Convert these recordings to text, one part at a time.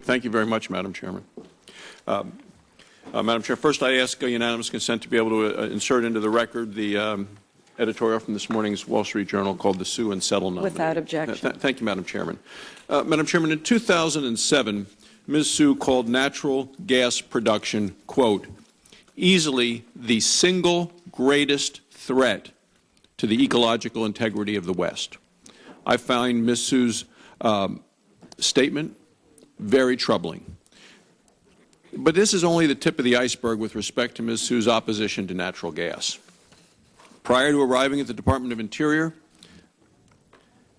Thank you very much, Madam Chairman. Madam Chair, first I ask unanimous consent to be able to insert into the record the editorial from this morning's Wall Street Journal called "The Sue and Settle Nominee." Without objection. Thank you, Madam Chairman. Madam Chairman, in 2007, Ms. Sue called natural gas production, quote, easily the single greatest threat to the ecological integrity of the West. I find Ms. Sue's statement very troubling. But this is only the tip of the iceberg with respect to Ms. Sue's opposition to natural gas. Prior to arriving at the Department of Interior,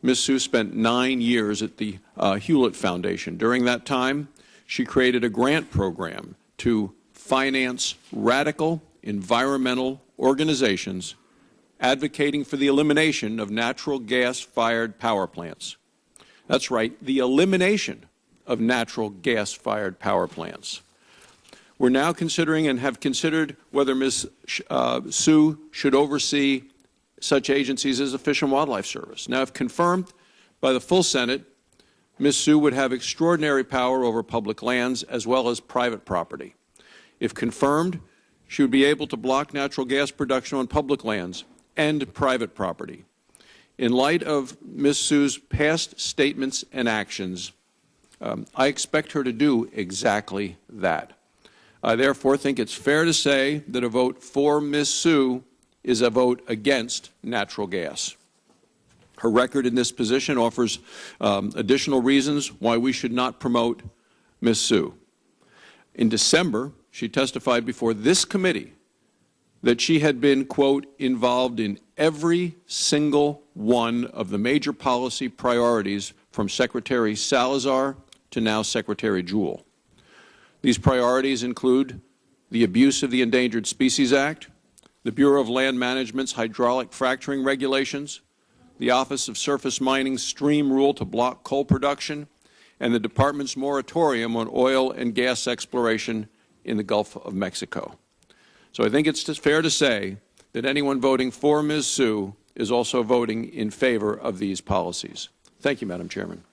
Ms. Sue spent 9 years at the Hewlett Foundation. During that time, she created a grant program to finance radical environmental organizations advocating for the elimination of natural gas-fired power plants. That's right, the elimination of natural gas-fired power plants. We're now considering and have considered whether Ms. Sue should oversee such agencies as the Fish and Wildlife Service. Now, if confirmed by the full Senate, Ms. Sue would have extraordinary power over public lands as well as private property. If confirmed, she would be able to block natural gas production on public lands and private property. In light of Ms. Sue's past statements and actions, I expect her to do exactly that. I therefore think it's fair to say that a vote for Ms. Sue is a vote against natural gas. Her record in this position offers additional reasons why we should not promote Ms. Sue. In December, she testified before this committee that she had been, quote, involved in every single one of the major policy priorities from Secretary Salazar to now Secretary Jewell. These priorities include the abuse of the Endangered Species Act, the Bureau of Land Management's hydraulic fracturing regulations, the Office of Surface Mining's stream rule to block coal production, and the Department's moratorium on oil and gas exploration in the Gulf of Mexico. So I think it's just fair to say that anyone voting for Ms. Sue is also voting in favor of these policies. Thank you, Madam Chairman.